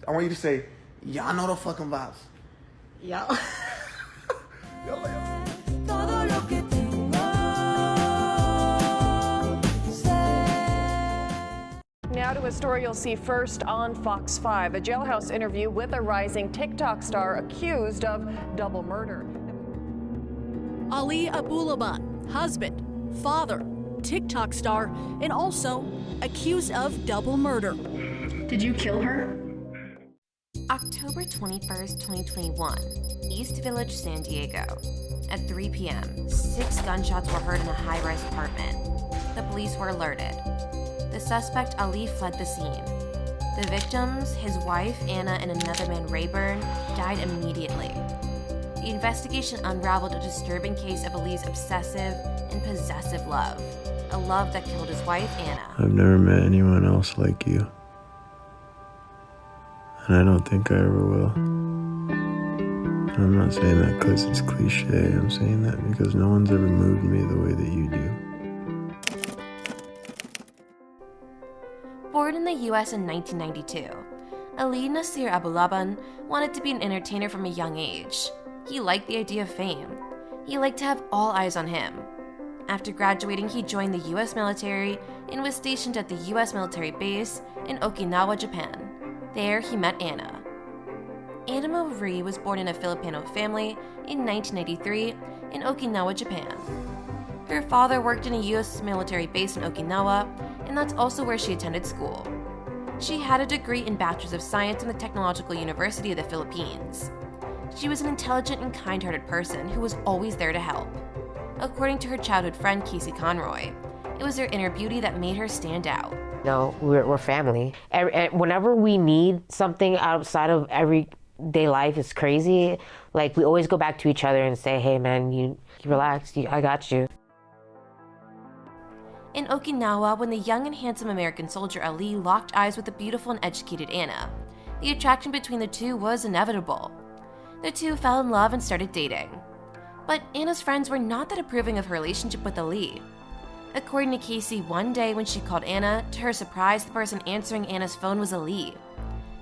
I want you to say, y'all know the fucking vibes. Yeah. Now to a story you'll see first on Fox 5, a jailhouse interview with a rising TikTok star accused of double murder. Ali Abulaban, husband, father, TikTok star, and also accused of double murder. Did you kill her? October 21st, 2021, East Village, San Diego. At 3 p.m., 6 gunshots were heard in a high-rise apartment. The police were alerted. The suspect, Ali, fled the scene. The victims, his wife, Anna, and another man, Rayburn, died immediately. The investigation unraveled a disturbing case of Ali's obsessive and possessive love, a love that killed his wife, Anna. I've never met anyone else like you. And I don't think I ever will. I'm not saying that because it's cliche. I'm saying that because no one's ever moved me the way that you do. Born in the U.S. in 1992, Ali Nasir Abulaban wanted to be an entertainer from a young age. He liked the idea of fame. He liked to have all eyes on him. After graduating, he joined the U.S. military and was stationed at the U.S. military base in Okinawa, Japan. There, he met Anna. Anna Marie was born in a Filipino family in 1993 in Okinawa, Japan. Her father worked in a U.S. military base in Okinawa, and that's also where she attended school. She had a degree in Bachelor's of Science from the Technological University of the Philippines. She was an intelligent and kind-hearted person who was always there to help. According to her childhood friend Casey Conroy, it was her inner beauty that made her stand out. No, we're family. Whenever we need something outside of everyday life is crazy, like we always go back to each other and say, hey man, you relax, I got you. In Okinawa, when the young and handsome American soldier Ali locked eyes with the beautiful and educated Anna, the attraction between the two was inevitable. The two fell in love and started dating. But Anna's friends were not that approving of her relationship with Ali. According to Casey, one day when she called Anna, to her surprise, the person answering Anna's phone was Ali.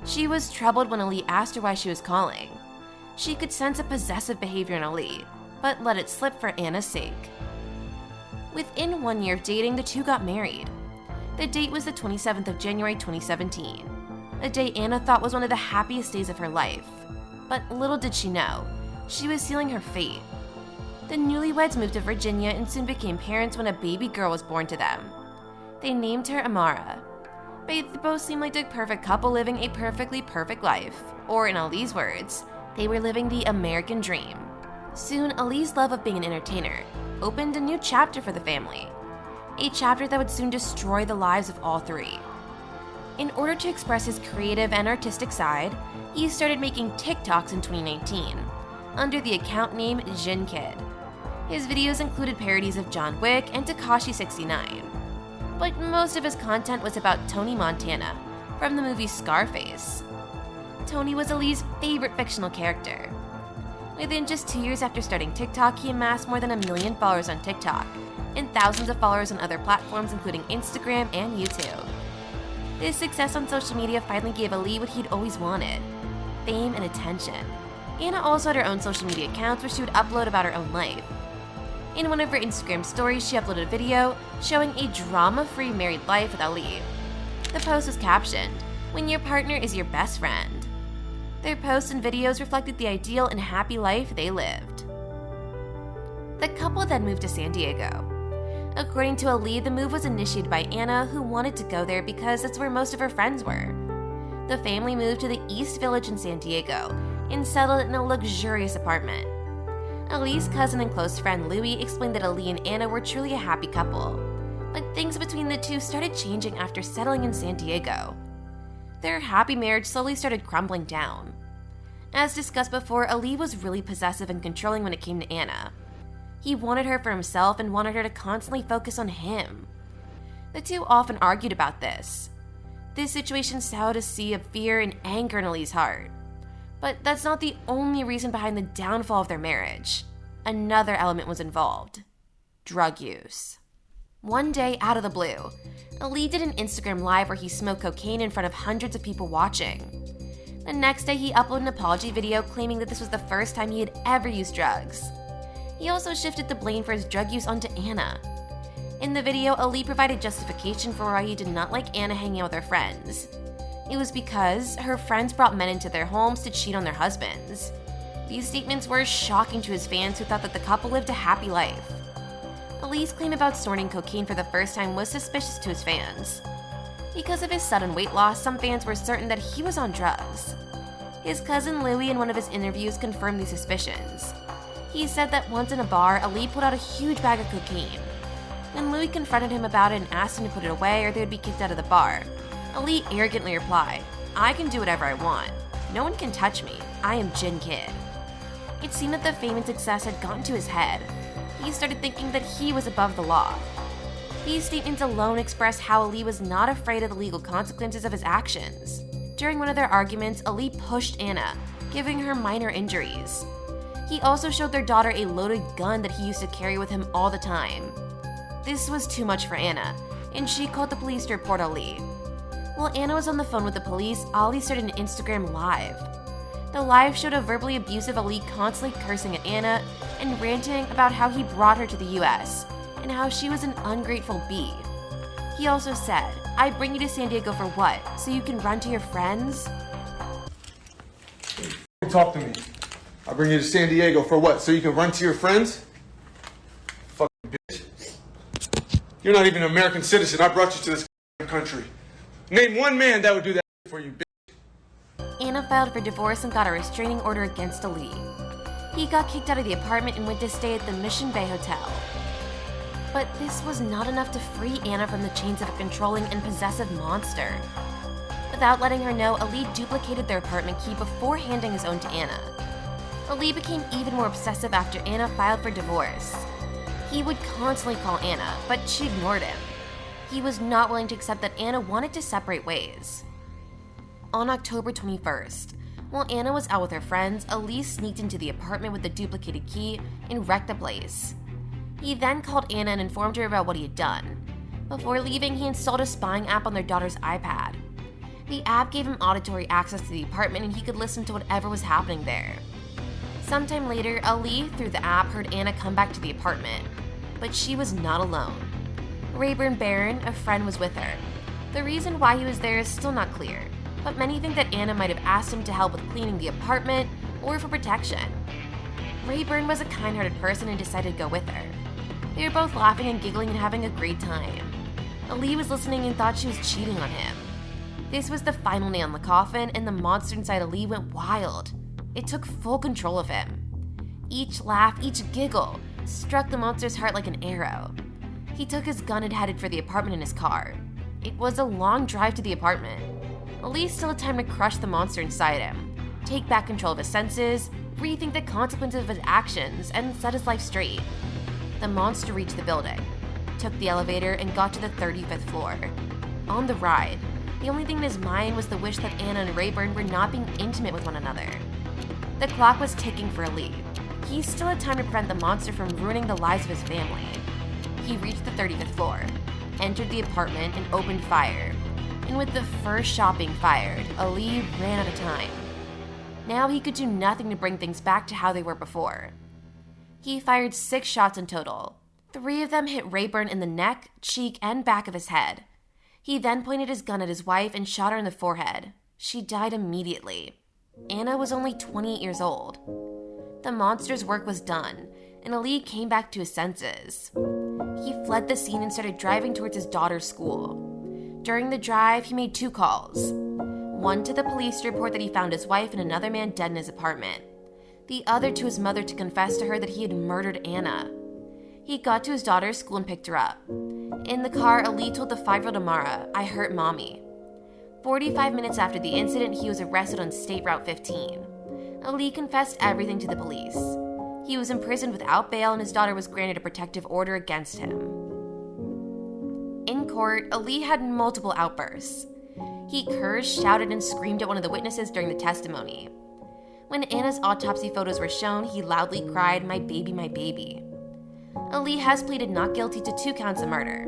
She was troubled when Ali asked her why she was calling. She could sense a possessive behavior in Ali, but let it slip for Anna's sake. Within 1 year of dating, the two got married. The date was the 27th of January 2017, a day Anna thought was one of the happiest days of her life. But little did she know, she was sealing her fate. The newlyweds moved to Virginia and soon became parents when a baby girl was born to them. They named her Amara. They both seemed like the perfect couple living a perfectly perfect life, or in Ali's words, they were living the American dream. Soon, Ali's love of being an entertainer opened a new chapter for the family, a chapter that would soon destroy the lives of all three. In order to express his creative and artistic side, he started making TikToks in 2019, under the account name JINNKID. His videos included parodies of John Wick and Tekashi69, but most of his content was about Tony Montana from the movie Scarface. Tony was Ali's favorite fictional character. Within just 2 years after starting TikTok, he amassed more than 1 million followers on TikTok and thousands of followers on other platforms including Instagram and YouTube. This success on social media finally gave Ali what he'd always wanted: fame and attention. Anna also had her own social media accounts where she would upload about her own life. In one of her Instagram stories, she uploaded a video showing a drama-free married life with Ali. The post was captioned, "When your partner is your best friend." Their posts and videos reflected the ideal and happy life they lived. The couple then moved to San Diego. According to Ali, the move was initiated by Anna, who wanted to go there because that's where most of her friends were. The family moved to the East Village in San Diego and settled in a luxurious apartment. Ali's cousin and close friend Louie explained that Ali and Anna were truly a happy couple, but things between the two started changing after settling in San Diego. Their happy marriage slowly started crumbling down. As discussed before, Ali was really possessive and controlling when it came to Anna. He wanted her for himself and wanted her to constantly focus on him. The two often argued about this. This situation sowed a sea of fear and anger in Ali's heart. But that's not the only reason behind the downfall of their marriage. Another element was involved: drug use. One day, out of the blue, Ali did an Instagram live where he smoked cocaine in front of hundreds of people watching. The next day, he uploaded an apology video claiming that this was the first time he had ever used drugs. He also shifted the blame for his drug use onto Anna. In the video, Ali provided justification for why he did not like Anna hanging out with her friends. It was because her friends brought men into their homes to cheat on their husbands. These statements were shocking to his fans who thought that the couple lived a happy life. Ali's claim about snorting cocaine for the first time was suspicious to his fans. Because of his sudden weight loss, some fans were certain that he was on drugs. His cousin Louis in one of his interviews confirmed these suspicions. He said that once in a bar, Ali pulled out a huge bag of cocaine. When Louis confronted him about it and asked him to put it away or they would be kicked out of the bar, Ali arrogantly replied, "I can do whatever I want. No one can touch me. I am JINNKID." It seemed that the fame and success had gotten to his head. He started thinking that he was above the law. These statements alone express how Ali was not afraid of the legal consequences of his actions. During one of their arguments, Ali pushed Anna, giving her minor injuries. He also showed their daughter a loaded gun that he used to carry with him all the time. This was too much for Anna, and she called the police to report Ali. While Anna was on the phone with the police, Ali started an Instagram Live. The live showed a verbally abusive Ali constantly cursing at Anna and ranting about how he brought her to the US and how she was an ungrateful bee. He also said, "I bring you to San Diego for what? So you can run to your friends?" Talk to me. I bring you to San Diego for what? So you can run to your friends? Fucking bitch. You're not even an American citizen. I brought you to this country. Name one man that would do that for you, bitch. Anna filed for divorce and got a restraining order against Ali. He got kicked out of the apartment and went to stay at the Mission Bay Hotel. But this was not enough to free Anna from the chains of a controlling and possessive monster. Without letting her know, Ali duplicated their apartment key before handing his own to Anna. Ali became even more obsessive after Anna filed for divorce. He would constantly call Anna, but she ignored him. He was not willing to accept that Anna wanted to separate ways. On October 21st, while Anna was out with her friends, Ali sneaked into the apartment with the duplicated key and wrecked the place. He then called Anna and informed her about what he had done. Before leaving, he installed a spying app on their daughter's iPad. The app gave him auditory access to the apartment and he could listen to whatever was happening there. Sometime later, Ali, through the app, heard Anna come back to the apartment. But she was not alone. Rayburn Barron, a friend, was with her. The reason why he was there is still not clear, but many think that Anna might have asked him to help with cleaning the apartment or for protection. Rayburn was a kind-hearted person and decided to go with her. They were both laughing and giggling and having a great time. Ali was listening and thought she was cheating on him. This was the final nail in the coffin, and the monster inside Ali went wild. It took full control of him. Each laugh, each giggle, struck the monster's heart like an arrow. He took his gun and headed for the apartment in his car. It was a long drive to the apartment. Ali still had time to crush the monster inside him, take back control of his senses, rethink the consequences of his actions, and set his life straight. The monster reached the building, took the elevator, and got to the 35th floor. On the ride, the only thing in his mind was the wish that Anna and Rayburn were not being intimate with one another. The clock was ticking for Ali. He still had time to prevent the monster from ruining the lives of his family. He reached the 35th floor, entered the apartment, and opened fire. And with the first shot being fired, Ali ran out of time. Now he could do nothing to bring things back to how they were before. He fired 6 shots in total. 3 of them hit Rayburn in the neck, cheek, and back of his head. He then pointed his gun at his wife and shot her in the forehead. She died immediately. Anna was only 28 years old. The monster's work was done, and Ali came back to his senses. He fled the scene and started driving towards his daughter's school. During the drive, he made 2 calls. One to the police to report that he found his wife and another man dead in his apartment. The other to his mother to confess to her that he had murdered Anna. He got to his daughter's school and picked her up. In the car, Ali told the 5-year-old Amara, "I hurt mommy." 45 minutes after the incident, he was arrested on State Route 15. Ali confessed everything to the police. He was imprisoned without bail and his daughter was granted a protective order against him. In court, Ali had multiple outbursts. He cursed, shouted, and screamed at one of the witnesses during the testimony. When Anna's autopsy photos were shown, he loudly cried, "My baby, my baby." Ali has pleaded not guilty to 2 counts of murder.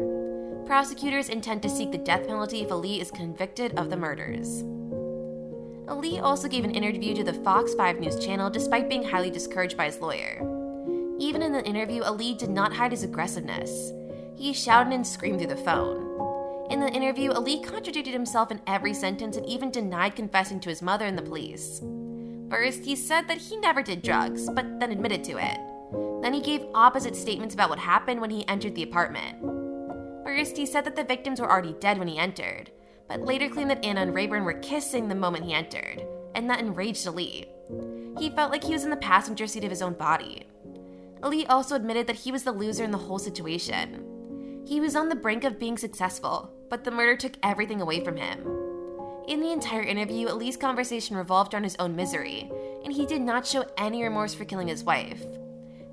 Prosecutors intend to seek the death penalty if Ali is convicted of the murders. Ali also gave an interview to the Fox 5 News channel despite being highly discouraged by his lawyer. Even in the interview, Ali did not hide his aggressiveness. He shouted and screamed through the phone. In the interview, Ali contradicted himself in every sentence and even denied confessing to his mother and the police. First, he said that he never did drugs, but then admitted to it. Then he gave opposite statements about what happened when he entered the apartment. First, he said that the victims were already dead when he entered, but later claimed that Anna and Rayburn were kissing the moment he entered, and that enraged Ali. He felt like he was in the passenger seat of his own body. Ali also admitted that he was the loser in the whole situation. He was on the brink of being successful, but the murder took everything away from him. In the entire interview, Ali's conversation revolved around his own misery, and he did not show any remorse for killing his wife.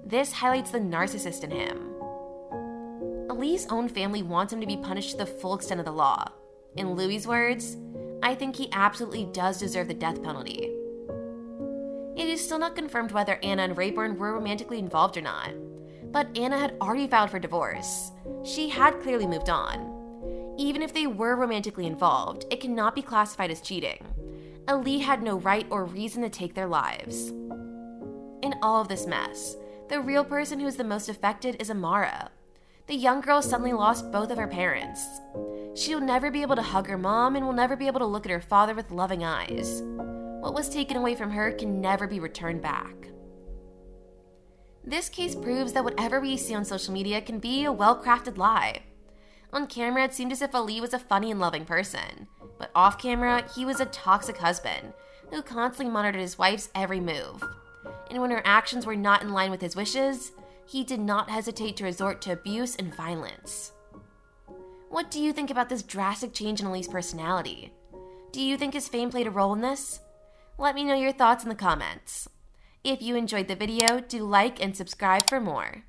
This highlights the narcissist in him. Ali's own family wants him to be punished to the full extent of the law. In Louis's words, "I think he absolutely does deserve the death penalty." It is still not confirmed whether Anna and Rayburn were romantically involved or not, but Anna had already filed for divorce. She had clearly moved on. Even if they were romantically involved, it cannot be classified as cheating. Ali had no right or reason to take their lives. In all of this mess, the real person who is the most affected is Amara. The young girl suddenly lost both of her parents. She will never be able to hug her mom and will never be able to look at her father with loving eyes. What was taken away from her can never be returned back. This case proves that whatever we see on social media can be a well-crafted lie. On camera, it seemed as if Ali was a funny and loving person, but off camera, he was a toxic husband who constantly monitored his wife's every move. And when her actions were not in line with his wishes, he did not hesitate to resort to abuse and violence. What do you think about this drastic change in Ali's personality? Do you think his fame played a role in this? Let me know your thoughts in the comments. If you enjoyed the video, do like and subscribe for more.